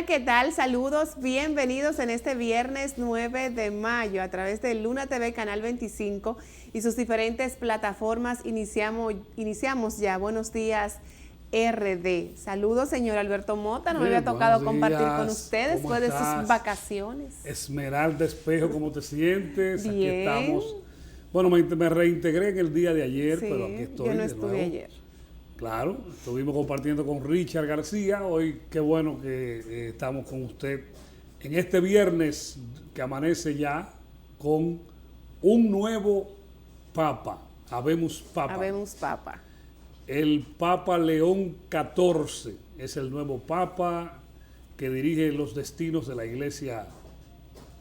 Hola, ¿qué tal? Saludos, bienvenidos en este viernes 9 de mayo a través de Luna TV Canal 25 y sus diferentes plataformas. Iniciamos ya. Buenos días, RD. Saludos, señor Alberto Mota. No me había tocado compartir con ustedes después de sus vacaciones. Esmeralda Espejo, ¿cómo te sientes? Bien. Aquí estamos. Bueno, me reintegré en el día de ayer, Sí, pero aquí estoy yo no de estuve nuevo. ayer. Claro, estuvimos compartiendo con Richard García. Hoy qué bueno que estamos con usted en este viernes que amanece ya con un nuevo Papa. Habemos Papa. Habemos Papa. El Papa León XIV es el nuevo Papa que dirige los destinos de la Iglesia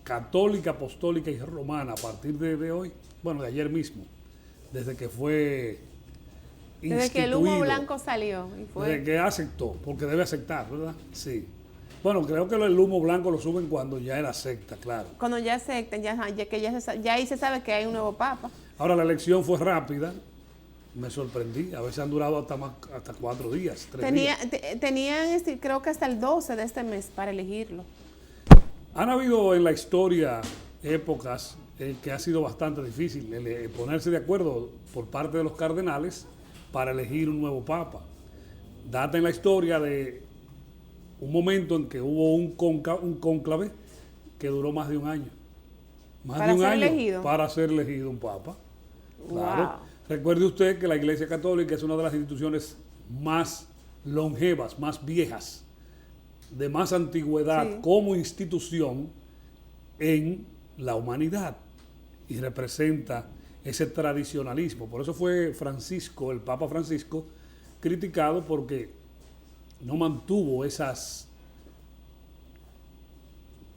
católica, apostólica y romana a partir de hoy, bueno, de ayer mismo, desde que fue Desde que el humo blanco salió. Y fue. Desde que aceptó, porque debe aceptar, ¿verdad? Sí. Bueno, creo que el humo blanco lo suben cuando ya era secta, claro. Cuando ya acepten, ya ahí se sabe que hay un nuevo Papa. Ahora, la elección fue rápida. Me sorprendí. A veces han durado hasta 4 días, 3 días. Tenían, creo que hasta el 12 de este mes para elegirlo. Han habido en la historia épocas que ha sido bastante difícil ponerse de acuerdo por parte de los cardenales para elegir un nuevo papa. Data en la historia de un momento en que hubo un cónclave que duró más de un año. Para ser elegido un papa. Claro. Wow. Recuerde usted que la Iglesia Católica es una de las instituciones más longevas, más viejas, de más antigüedad como institución en la humanidad y representa ese tradicionalismo. Por eso fue Francisco, el Papa Francisco, criticado porque no mantuvo esas,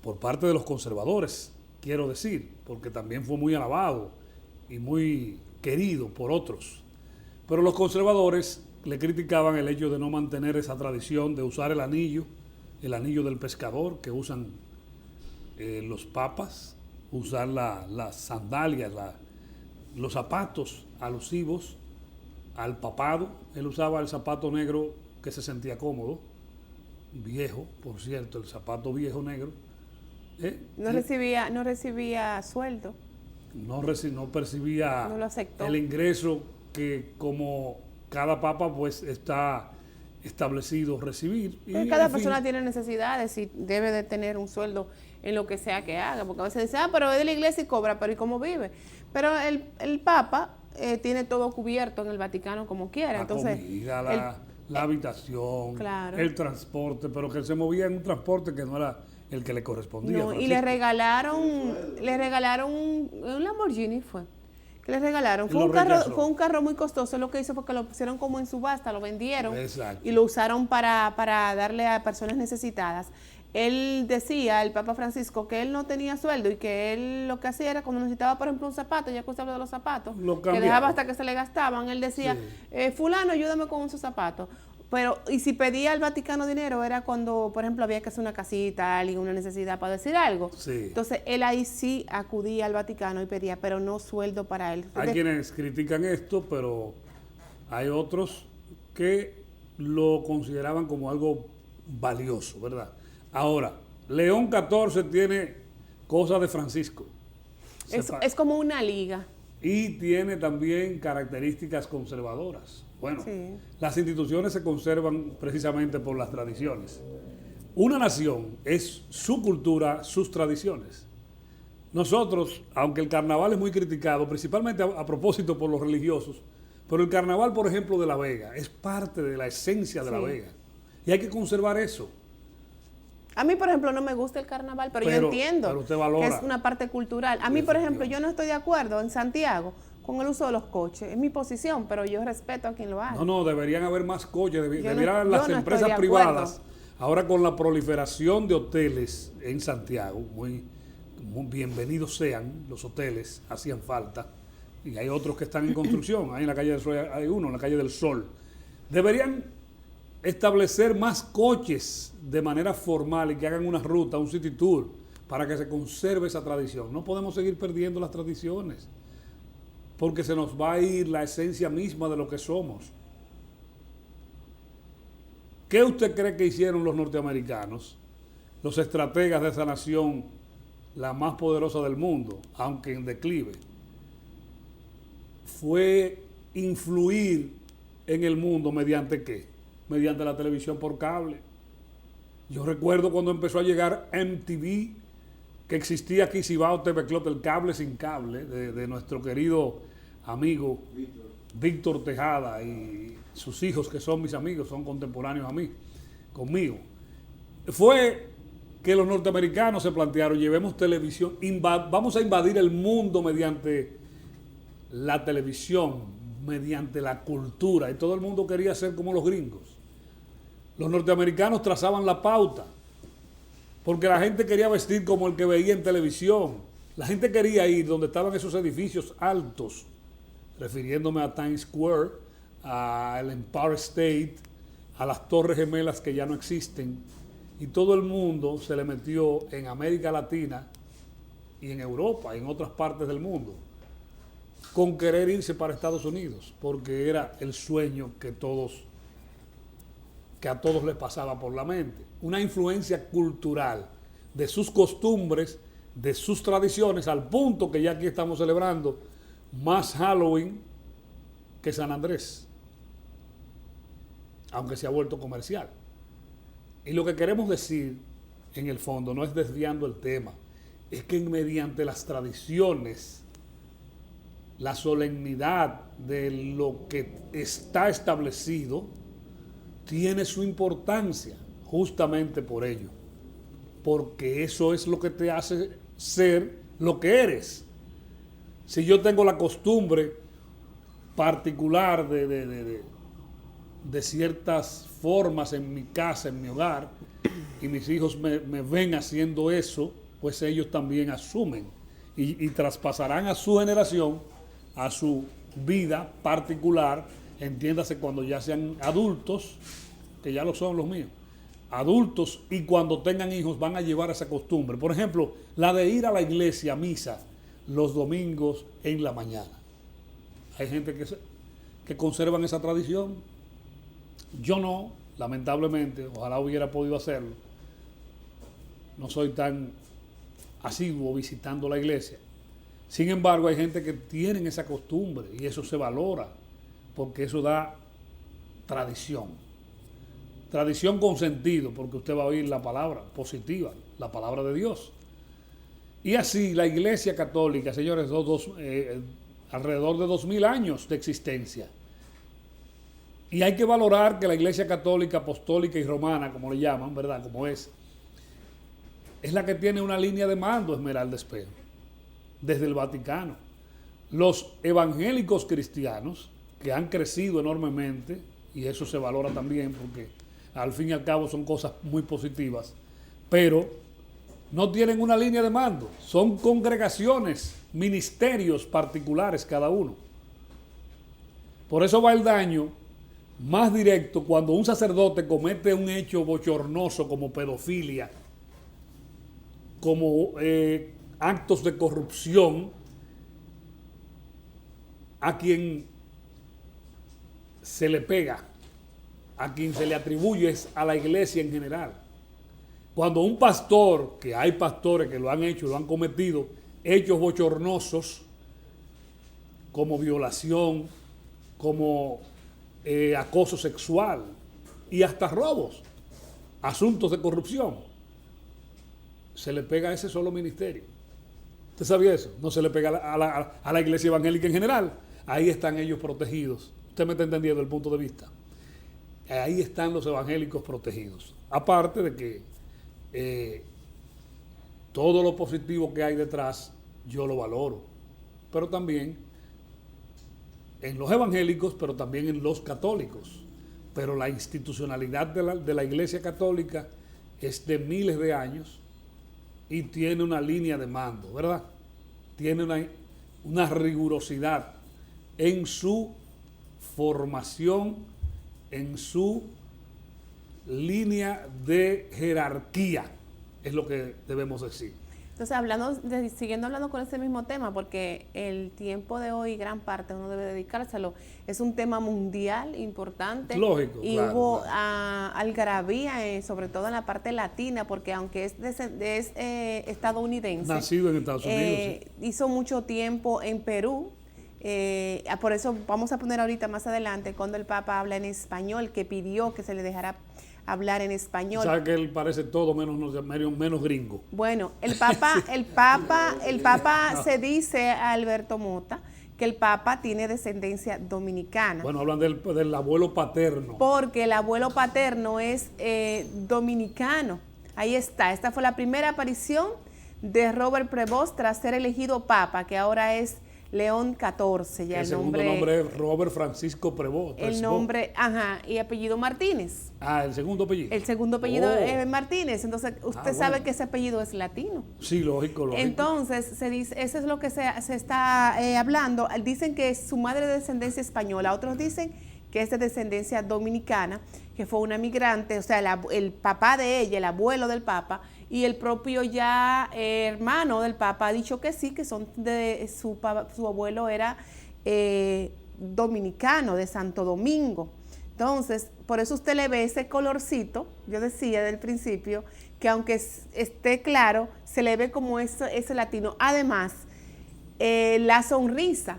por parte de los conservadores, quiero decir, porque también fue muy alabado y muy querido por otros. Pero los conservadores le criticaban el hecho de no mantener esa tradición de usar el anillo del pescador que usan los papas, usar las sandalias, los zapatos alusivos al papado. Él usaba el zapato negro que se sentía cómodo, viejo, por cierto, el zapato viejo negro. No recibía sueldo. No percibía No lo aceptó. el ingreso que como cada papa pues está establecido recibir. Y cada persona tiene necesidades y debe de tener un sueldo en lo que sea que haga, porque a veces dice, pero es de la iglesia y cobra, pero ¿y cómo vive? Pero el Papa tiene todo cubierto en el Vaticano como quiera. Entonces, comida, la habitación, claro. El transporte, pero que se movía en un transporte que no era el que le correspondía. No, y le regalaron un Lamborghini que le regalaron. Fue un carro muy costoso. Lo que hizo fue que lo pusieron como en subasta, lo vendieron. Exacto. Y lo usaron para darle a personas necesitadas. Él decía, el Papa Francisco, que él no tenía sueldo y que él lo que hacía era cuando necesitaba, por ejemplo, un zapato, ya que usted habla de los zapatos, que dejaba hasta que se le gastaban, él decía, fulano, ayúdame con esos zapatos. Pero, y si pedía al Vaticano dinero, era cuando, por ejemplo, había que hacer una casita, alguien, una necesidad para decir algo. Sí. Entonces, él ahí sí acudía al Vaticano y pedía, pero no sueldo para él. Hay quienes critican esto, pero hay otros que lo consideraban como algo valioso, ¿verdad? Ahora, León XIV tiene cosas de Francisco. Es como una liga. Y tiene también características conservadoras. Bueno, las instituciones se conservan precisamente por las tradiciones. Una nación es su cultura, sus tradiciones. Nosotros, aunque el carnaval es muy criticado, principalmente a propósito por los religiosos, pero el carnaval, por ejemplo, de La Vega, es parte de la esencia de La Vega. Y hay que conservar eso. A mí, por ejemplo, no me gusta el carnaval, pero yo entiendo pero usted valora que es una parte cultural. A mí, por ejemplo, yo no estoy de acuerdo en Santiago con el uso de los coches. Es mi posición, pero yo respeto a quien lo haga. No, deberían haber más coches. Deberían las empresas privadas, ahora con la proliferación de hoteles en Santiago, muy bienvenidos sean los hoteles, hacían falta. Y hay otros que están en construcción. Ahí en la calle del Sol hay uno, en la calle del Sol. Deberían establecer más coches de manera formal y que hagan una ruta, un city tour, para que se conserve esa tradición. No podemos seguir perdiendo las tradiciones, porque se nos va a ir la esencia misma de lo que somos. ¿Qué usted cree que hicieron los norteamericanos los estrategas de esa nación, la más poderosa del mundo, aunque en declive, fue influir en el mundo mediante ¿qué? Mediante la televisión por cable. Yo recuerdo cuando empezó a llegar MTV, que existía aquí Cibao TV Club, el cable sin cable, de nuestro querido amigo Víctor Tejada y sus hijos, que son mis amigos, son contemporáneos a mí, conmigo. Fue que los norteamericanos se plantearon, llevemos televisión, vamos a invadir el mundo mediante la televisión, mediante la cultura, y todo el mundo quería ser como los gringos. Los norteamericanos trazaban la pauta, porque la gente quería vestir como el que veía en televisión. La gente quería ir donde estaban esos edificios altos, refiriéndome a Times Square, al Empire State, a las Torres Gemelas que ya no existen, y todo el mundo se le metió en América Latina y en Europa, y en otras partes del mundo, con querer irse para Estados Unidos, porque era el sueño que a todos les pasaba por la mente. Una influencia cultural de sus costumbres, de sus tradiciones, al punto que ya aquí estamos celebrando más Halloween que San Andrés, aunque se ha vuelto comercial. Y lo que queremos decir, en el fondo, no es desviando el tema, es que mediante las tradiciones, la solemnidad de lo que está establecido, tiene su importancia justamente por ello, porque eso es lo que te hace ser lo que eres. Si yo tengo la costumbre particular de ciertas formas en mi casa, en mi hogar, y mis hijos me ven haciendo eso, pues ellos también asumen y traspasarán a su generación, a su vida particular, entiéndase cuando ya sean adultos, que ya lo son los míos, adultos, y cuando tengan hijos van a llevar esa costumbre. Por ejemplo, la de ir a la iglesia, a misa, los domingos en la mañana. Hay gente que conservan esa tradición. Yo no, lamentablemente, ojalá hubiera podido hacerlo. No soy tan asiduo visitando la iglesia. Sin embargo, hay gente que tienen esa costumbre y eso se valora, porque eso da tradición. Tradición con sentido, porque usted va a oír la palabra positiva, la palabra de Dios. Y así la Iglesia Católica, señores, alrededor de 2000 años de existencia. Y hay que valorar que la Iglesia Católica, Apostólica y Romana, como le llaman, ¿verdad? Como es la que tiene una línea de mando, Esmeralda Espejo, desde el Vaticano. Los evangélicos cristianos, que han crecido enormemente, y eso se valora también porque al fin y al cabo son cosas muy positivas, pero no tienen una línea de mando, son congregaciones, ministerios particulares cada uno. Por eso va el daño más directo cuando un sacerdote comete un hecho bochornoso como pedofilia, como actos de corrupción, a quien se le pega, a quien se le atribuye es a la iglesia en general. Cuando un pastor, que hay pastores que lo han hecho, lo han cometido, hechos bochornosos, como violación, como acoso sexual y hasta robos, asuntos de corrupción, se le pega a ese solo ministerio. ¿Usted sabía eso? No se le pega a la iglesia evangélica en general. Ahí están ellos protegidos. Usted me está entendiendo el punto de vista. Ahí están los evangélicos protegidos. Aparte de que todo lo positivo que hay detrás, yo lo valoro. Pero también en los evangélicos, pero también en los católicos. Pero la institucionalidad de la Iglesia Católica es de miles de años y tiene una línea de mando, ¿verdad? Tiene una rigurosidad en su formación, en su línea de jerarquía, es lo que debemos decir. Entonces, siguiendo hablando con ese mismo tema, porque el tiempo de hoy, gran parte uno debe dedicárselo, es un tema mundial importante. Lógico, y claro, hubo claro. algarabía, sobre todo en la parte latina, porque aunque es estadounidense, nacido en Estados Unidos, sí. Hizo mucho tiempo en Perú. Por eso vamos a poner ahorita más adelante cuando el Papa habla en español, que pidió que se le dejara hablar en español. O sea que él parece todo menos gringo. Bueno, el Papa no. Se dice a Alberto Mota que el Papa tiene descendencia dominicana. Bueno, hablan del abuelo paterno. Porque el abuelo paterno es dominicano. Ahí está, esta fue la primera aparición de Robert Prevost tras ser elegido Papa, que ahora es León XIV, ya el segundo nombre es Robert Francisco Prevost. El nombre, y apellido Martínez. El segundo apellido. El segundo apellido es Martínez, entonces usted sabe que ese apellido es latino. Sí, lógico. Entonces, se dice, eso es lo que se está hablando. Dicen que es su madre de descendencia española, otros dicen que es de descendencia dominicana, que fue una migrante, o sea, el papá de ella, el abuelo del Papa, y el propio hermano del Papa ha dicho que sí, que son de su abuelo era dominicano, de Santo Domingo. Entonces, por eso usted le ve ese colorcito, yo decía del principio, que aunque esté claro, se le ve como ese latino. Además, la sonrisa,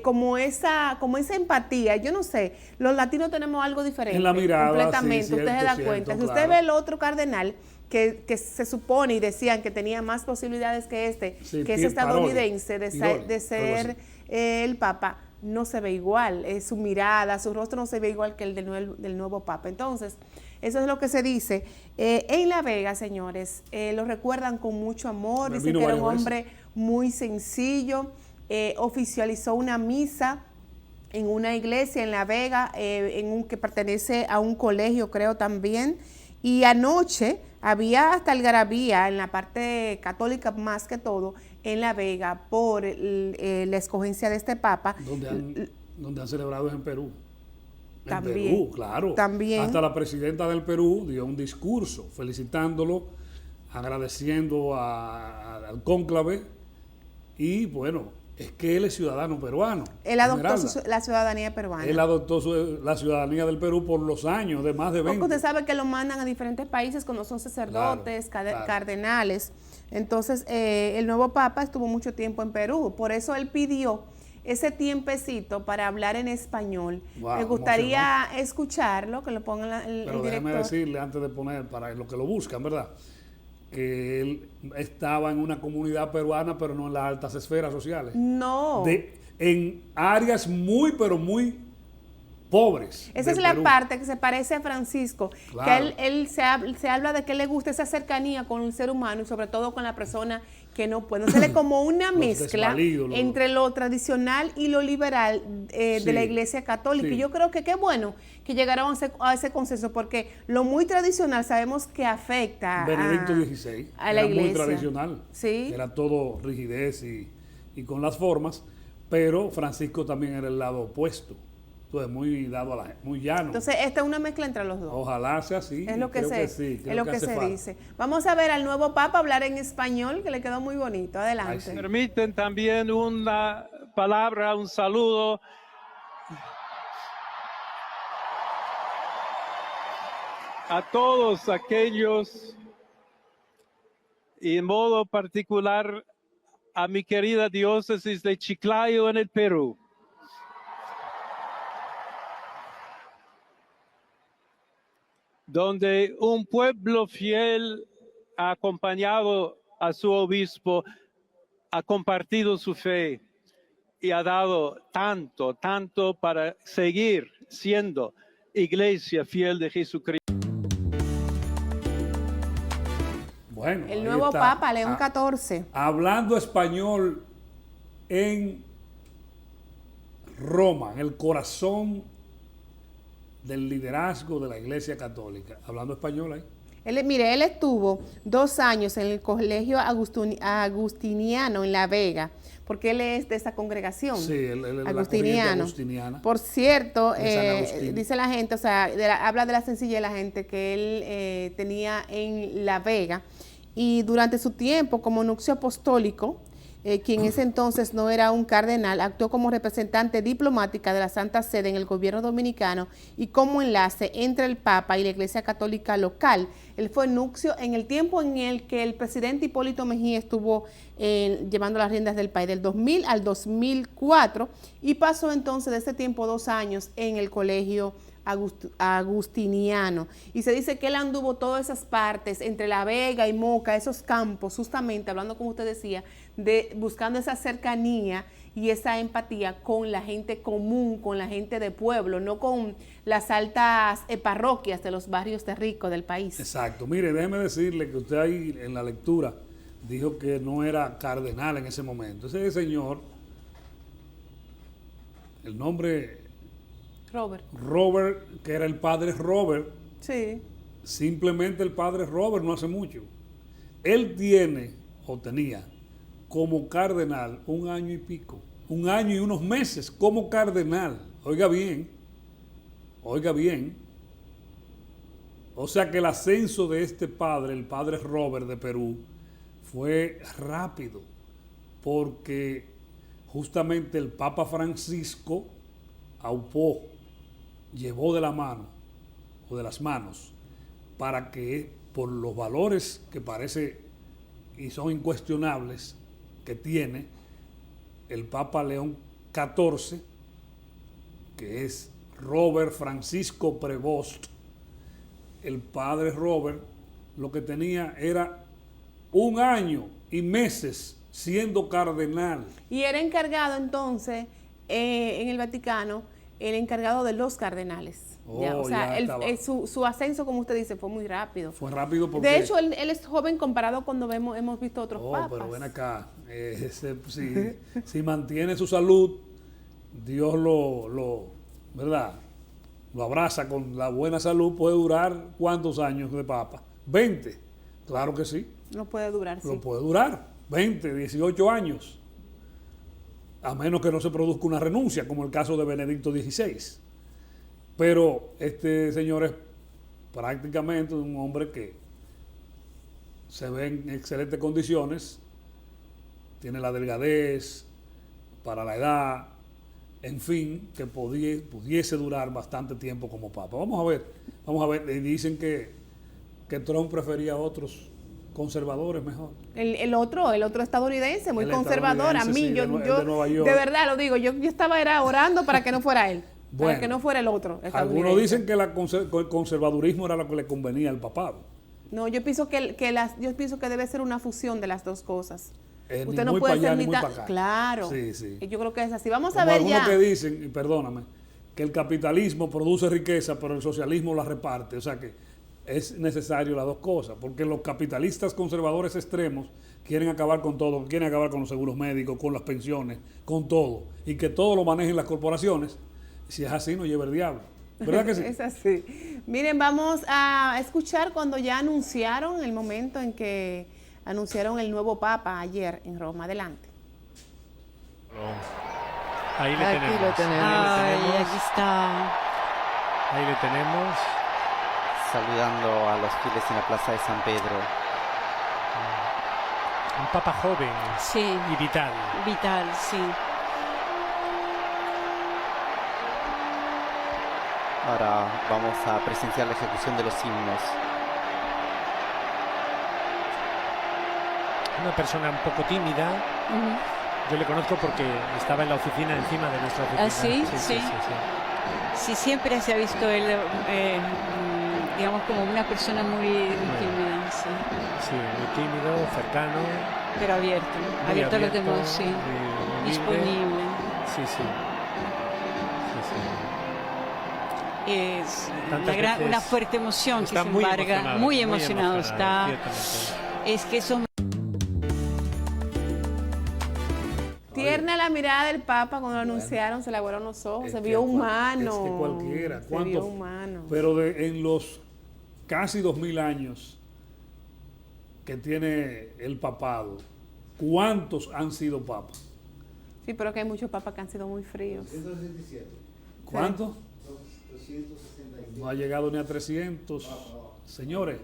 como esa empatía, yo no sé, los latinos tenemos algo diferente. En la mirada, completamente, sí, usted se da cuenta. Si usted ve el otro cardenal, que se supone y decían que tenía más posibilidades que que es estadounidense, de ser el Papa, no se ve igual, su mirada, su rostro no se ve igual que el del nuevo Papa. Entonces, eso es lo que se dice. En La Vega, señores, lo recuerdan con mucho amor, dicen que era un hombre muy sencillo, oficializó una misa en una iglesia en La Vega, que pertenece a un colegio, creo también, y anoche había hasta algarabía en la parte católica más que todo en La Vega por la escogencia de este Papa. Donde han celebrado en Perú. También. En Perú, claro. También. Hasta la presidenta del Perú dio un discurso felicitándolo, agradeciendo al cónclave y bueno, es que él es ciudadano peruano. Él adoptó la ciudadanía peruana. Él adoptó la ciudadanía del Perú por los años, de más de 20. Porque usted sabe que lo mandan a diferentes países cuando son sacerdotes, cardenales. Entonces, el nuevo Papa estuvo mucho tiempo en Perú. Por eso él pidió ese tiempecito para hablar en español. Me gustaría escucharlo, que lo ponga el Pero director. déjeme decirle, antes de poner, para los que lo buscan, ¿verdad?, que él estaba en una comunidad peruana, pero no en las altas esferas sociales. No. En áreas pero muy pobres. Esa es la parte que se parece a Francisco, claro. Que él se habla de que le gusta esa cercanía con el ser humano y sobre todo con la persona que no puede. Entonces es como una mezcla entre lo tradicional y lo liberal de la Iglesia Católica. Sí. Y yo creo que qué bueno que llegaron a ese consenso, porque lo muy tradicional sabemos que afecta Benedicto XVI a la Iglesia. Muy tradicional. Sí. Era todo rigidez y con las formas, pero Francisco también era el lado opuesto. Entonces, muy dado muy llano. Entonces, esta es una mezcla entre los dos. Ojalá sea así. Es lo que se dice. Vamos a ver al nuevo Papa hablar en español, que le quedó muy bonito. Adelante. Sí. Permiten también una palabra, un saludo a todos aquellos, y en modo particular a mi querida diócesis de Chiclayo en el Perú. Donde un pueblo fiel ha acompañado a su obispo, ha compartido su fe y ha dado tanto para seguir siendo iglesia fiel de Jesucristo. Bueno, el nuevo Papa, León XIV. Hablando español en Roma, en el corazón del liderazgo de la Iglesia Católica. Hablando español ahí. Él estuvo 2 años en el colegio agustiniano en La Vega, porque él es de esa congregación. Sí, él es agustiniano. Agustiniana. Por cierto, dice la gente, o sea, habla de la sencillez de la gente que él tenía en La Vega. y durante su tiempo como nuncio apostólico, quien en ese entonces no era un cardenal, actuó como representante diplomática de la Santa Sede en el gobierno dominicano y como enlace entre el Papa y la Iglesia Católica local. Él fue nuncio en el tiempo en el que el presidente Hipólito Mejía estuvo llevando las riendas del país, del 2000 al 2004, y pasó entonces de ese tiempo 2 años en el colegio agustiniano, y se dice que él anduvo todas esas partes entre La Vega y Moca, esos campos, justamente hablando como usted decía, buscando esa cercanía y esa empatía con la gente común, con la gente de pueblo, no con las altas parroquias de los barrios de ricos del país. Exacto. Mire, déjeme decirle que usted ahí en la lectura dijo que no era cardenal en ese momento. Ese señor, el nombre Robert, que era el padre Robert. Sí. Simplemente el padre Robert no hace mucho. Él tiene o tenía como cardenal 1 año y pico, 1 año y unos meses como cardenal. Oiga bien. O sea que el ascenso de este padre, el padre Robert de Perú, fue rápido, porque justamente el Papa Francisco aupó, llevó de la mano o de las manos para que, por los valores que parece y son incuestionables que tiene el Papa León XIV, que es Robert Francisco Prevost, el padre Robert lo que tenía era 1 año y meses siendo cardenal. Y era encargado entonces en el Vaticano, el encargado de los cardenales. O sea, su ascenso, como usted dice, fue muy rápido. Fue rápido porque... De hecho, él es joven comparado cuando hemos visto otros papas. Pero ven acá, si mantiene su salud, Dios ¿verdad? Lo abraza con la buena salud, puede durar ¿cuántos años de papa? 20, claro que sí. Lo puede durar, sí. Lo puede durar, 20, 18 años. A menos que no se produzca una renuncia, como el caso de Benedicto XVI. Pero este señor es prácticamente un hombre que se ve en excelentes condiciones, tiene la delgadez para la edad, en fin, que pudiese durar bastante tiempo como papa. Vamos a ver, y dicen que Trump prefería a otros conservadores mejor. El otro estadounidense, muy conservador. A mí, sí, yo de verdad lo digo, yo estaba orando para que no fuera él, para que no fuera el otro. Algunos dicen que el conservadurismo era lo que le convenía al papado. No, yo pienso que debe ser una fusión de las dos cosas. Usted no muy puede para allá, ser ni muy para acá. Claro. Sí. Yo creo que es así. Vamos como a ver algunos ya. Que dicen, y perdóname, que el capitalismo produce riqueza, pero el socialismo la reparte. O sea que es necesario las dos cosas, porque los capitalistas conservadores extremos quieren acabar con todo, quieren acabar con los seguros médicos, con las pensiones, con todo, y que todo lo manejen las corporaciones. Si es así, no lleva el diablo. ¿Verdad que sí? Es así. Miren, vamos a escuchar cuando ya anunciaron el momento en que anunciaron el nuevo Papa ayer en Roma. Adelante. Ahí le tenemos. Aquí está. Ahí le tenemos. Saludando a los fieles en la plaza de San Pedro. Un papa joven y vital. Vital, sí. Ahora vamos a presenciar la ejecución de los himnos. Una persona un poco tímida. Yo le conozco porque estaba en la oficina encima de nuestra oficina. ¿Ah, sí? Sí. Sí, siempre se ha visto él, digamos, como una persona muy tímida. Sí, muy tímido, cercano. Pero abierto a los demás, sí. Disponible. Sí. Es una fuerte emoción que se embarga, muy emocionado está. Es que son... Tierna la mirada del Papa cuando lo anunciaron, se le aguaron los ojos, se vio humano. Es que cualquiera. Se vio humano. Pero en los casi 2000 años que tiene el papado, ¿cuántos han sido papas? Sí, pero que hay muchos papas que han sido muy fríos. 167. ¿Cuántos? 367. No ha llegado ni a 300. Señores,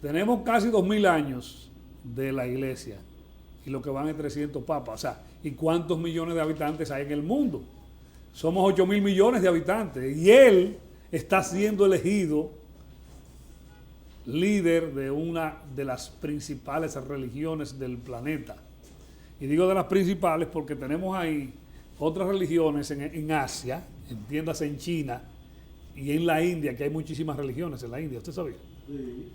Tenemos casi 2000 años de la iglesia y lo que van es 300 papas. O sea, ¿y cuántos millones de habitantes hay en el mundo? Somos 8.000 millones de habitantes y él está siendo elegido líder de una de las principales religiones del planeta. Y digo de las principales porque tenemos ahí otras religiones en Asia, entiéndase en China y en la India, que hay muchísimas religiones en la India, ¿usted sabía? Sí.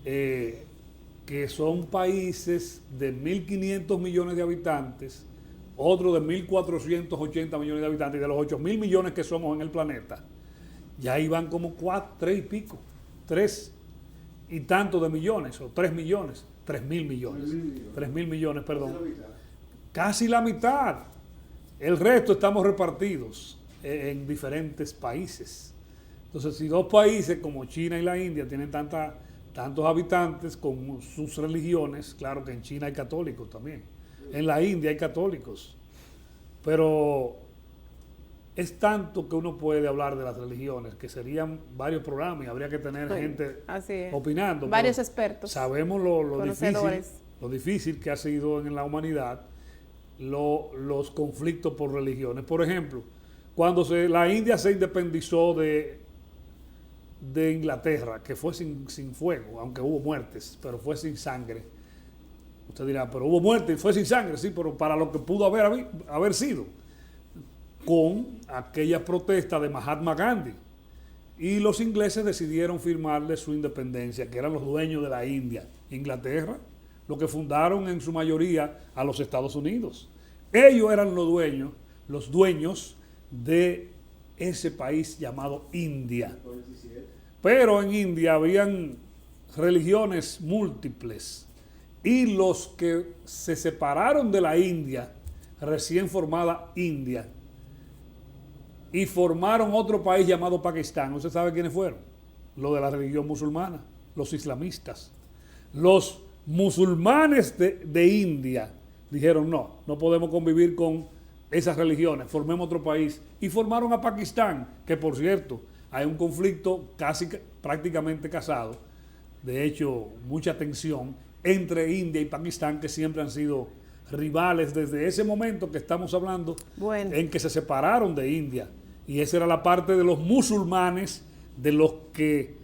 Que son países de 1.500 millones de habitantes, otro de 1.480 millones de habitantes, y de los 8.000 millones que somos en el planeta, ya ahí van como 3 y pico, 3 y tanto de millones, o 3 millones, 3.000 millones, 3.000 millones, perdón. Casi la mitad. El resto estamos repartidos en diferentes países. Entonces, si 2 países como China y la India tienen tantos habitantes con sus religiones, claro que en China hay católicos también, en la India hay católicos, pero es tanto que uno puede hablar de las religiones, que serían varios programas y habría que tener gente opinando. Varios expertos. Sabemos lo difícil que ha sido en la humanidad los conflictos por religiones. Por ejemplo, cuando la India se independizó de Inglaterra, que fue sin fuego, aunque hubo muertes, pero fue sin sangre. Usted dirá, pero hubo muerte y fue sin sangre, sí, pero para lo que pudo haber sido, con aquella protesta de Mahatma Gandhi. Y los ingleses decidieron firmarle su independencia, que eran los dueños de la India. Inglaterra, lo que fundaron en su mayoría a los Estados Unidos. Ellos eran los dueños de ese país llamado India. Pero en India habían religiones múltiples y los que se separaron de la India, recién formada India, y formaron otro país llamado Pakistán. ¿Usted sabe quiénes fueron? Los de la religión musulmana, los islamistas. Los musulmanes de India dijeron, no podemos convivir con esas religiones, formemos otro país, y formaron a Pakistán, que por cierto, hay un conflicto prácticamente casado, de hecho, mucha tensión entre India y Pakistán, que siempre han sido rivales desde ese momento que estamos hablando, en que se separaron de India, y esa era la parte de los musulmanes, de los que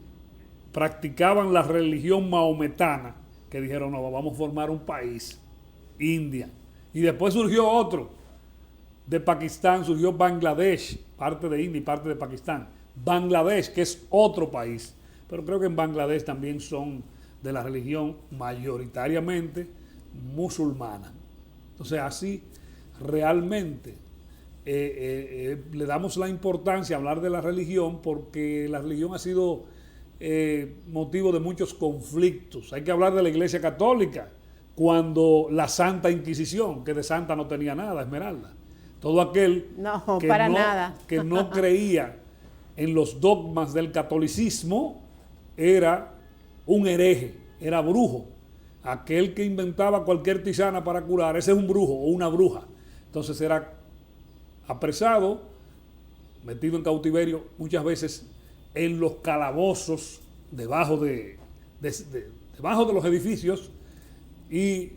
practicaban la religión maometana, que dijeron, no, vamos a formar un país, India, y después surgió otro, de Pakistán surgió Bangladesh, parte de India y parte de Pakistán. Bangladesh, que es otro país, pero creo que en Bangladesh también son de la religión mayoritariamente musulmana. Entonces así realmente le damos la importancia a hablar de la religión, porque la religión ha sido motivo de muchos conflictos. Hay que hablar de la Iglesia Católica, cuando la Santa Inquisición, que de santa no tenía nada, Esmeralda. Todo aquel que no creía en los dogmas del catolicismo era un hereje, era brujo. Aquel que inventaba cualquier tisana para curar, ese es un brujo o una bruja. Entonces era apresado, metido en cautiverio, muchas veces en los calabozos debajo de los edificios, y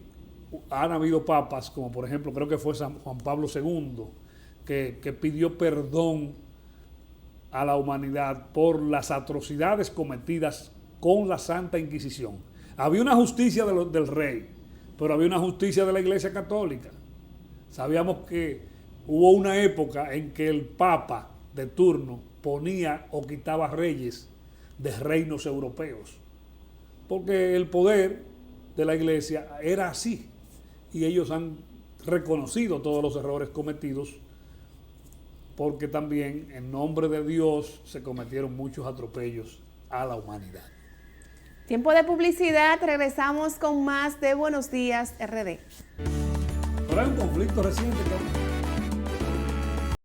han habido papas, como por ejemplo, creo que fue San Juan Pablo II, que pidió perdón a la humanidad por las atrocidades cometidas con la Santa Inquisición. Había una justicia del rey, pero había una justicia de la Iglesia Católica. Sabíamos que hubo una época en que el Papa de turno ponía o quitaba reyes de reinos europeos, porque el poder de la Iglesia era así, y ellos han reconocido todos los errores cometidos, porque también en nombre de Dios se cometieron muchos atropellos a la humanidad. Tiempo de publicidad, regresamos con más de Buenos Días RD. Pero hay un conflicto reciente,